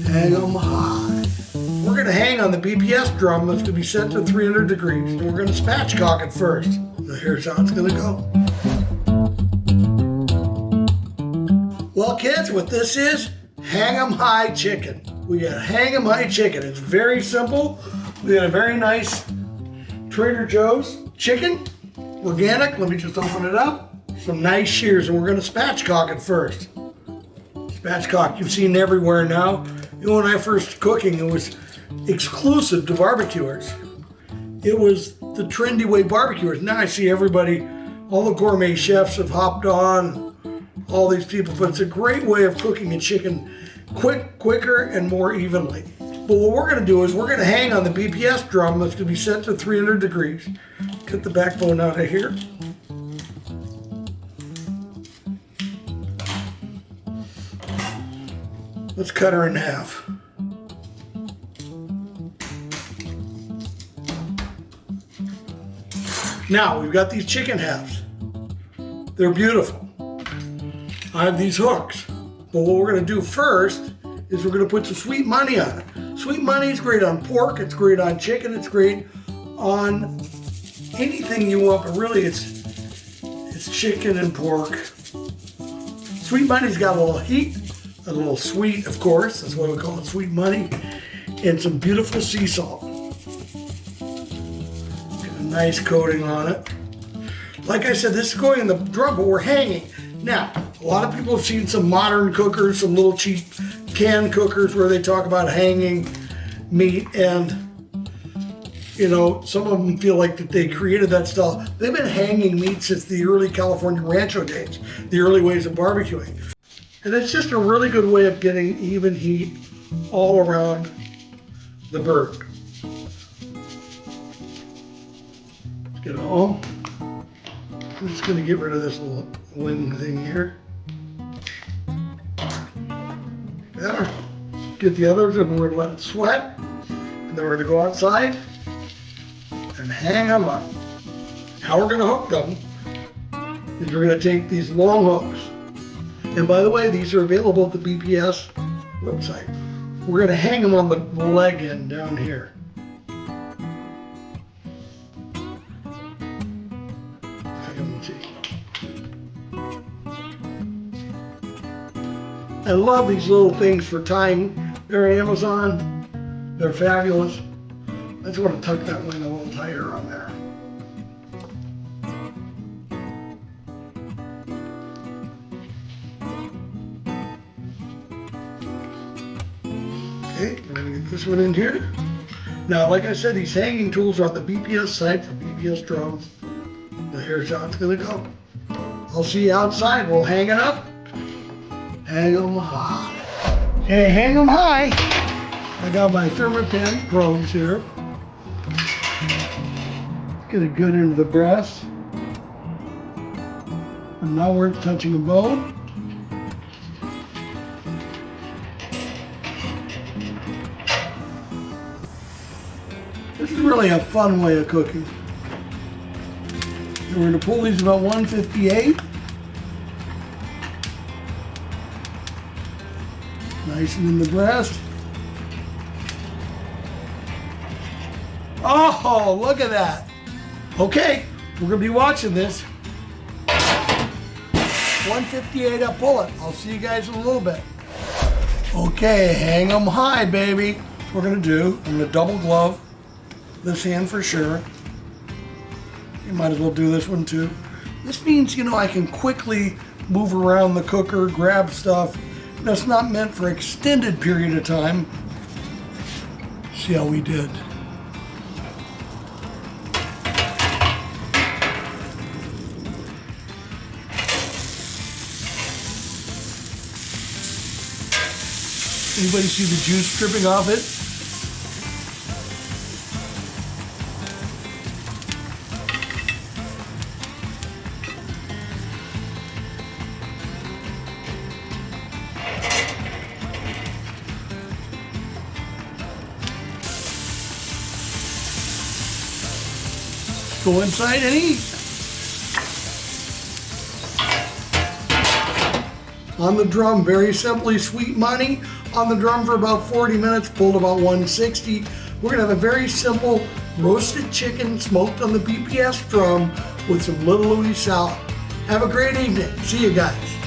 Hang them high. We're going to hang on the BPS drum that's going to be set to 300 degrees. And we're going to spatchcock it first. So here's how it's going to go. Well, kids, what this is, hang 'em high chicken. We got hang 'em high chicken. It's very simple. We got a very nice Trader Joe's chicken, organic. Let me just open it up. Some nice shears, and we're going to spatchcock it first. Spatchcock, you've seen everywhere now. You know, when I first cooking, it was exclusive to barbecuers. It was the trendy way barbecuers. Now I see everybody, all the gourmet chefs have hopped on, all these people, but it's a great way of cooking a chicken quicker and more evenly. But what we're gonna do is we're gonna hang on the BPS drum that's gonna be set to 300 degrees. Cut the backbone out of here. Let's cut her in half. Now we've got these chicken halves. They're beautiful. I have these hooks. But what we're gonna do first is we're gonna put some sweet money on it. Sweet money is great on pork, it's great on chicken, it's great on anything you want, but really it's chicken and pork. Sweet money's got a little heat, a little sweet, of course, that's why we call it sweet money, and some beautiful sea salt. Get a nice coating on it. Like I said, this is going in the drum, but we're hanging. Now, a lot of people have seen some modern cookers, some little cheap can cookers where they talk about hanging meat, and you know, some of them feel like that they created that style. They've been hanging meat since the early California rancho days, the early ways of barbecuing. And it's just a really good way of getting even heat all around the bird. Let's get it all. I'm just gonna get rid of this little wing thing here. Better. Get the others, and we're gonna let it sweat. And then we're gonna go outside and hang them up. How we're gonna hook them is we're gonna take these long hooks. And by the way, these are available at the BPS website. We're gonna hang them on the leg end down here. I love these little things for tying. They're Amazon. They're fabulous. I just want to tuck that wing a little tighter on there. Okay, we're going to get this one in here. Now, like I said, these hanging tools are on the BPS site for BPS drums. Now here's how it's going to go. I'll see you outside. We'll hang it up. Hang them high. Okay, hang them high. I got my Thermapen probes here. Get it good into the breast. And now we're touching a bone. This is really a fun way of cooking. And we're going to pull these about 158. Nice and in the breast. Oh, look at that. Okay, we're gonna be watching this. 158 up, pull it. I'll see you guys in a little bit. Okay, hang them high, baby. That's what we're gonna do. I'm gonna double glove this hand for sure. You might as well do this one too. This means, you know, I can quickly move around the cooker, grab stuff. That's not meant for extended period of time. See how we did. Anybody see the juice dripping off it? Go inside and eat. on the drum, very simply. Sweet Money on the drum for about 40 minutes, pulled about 160. We're gonna have a very simple roasted chicken smoked on the BPS drum with some Little Louis salad. Have a great evening. See you guys.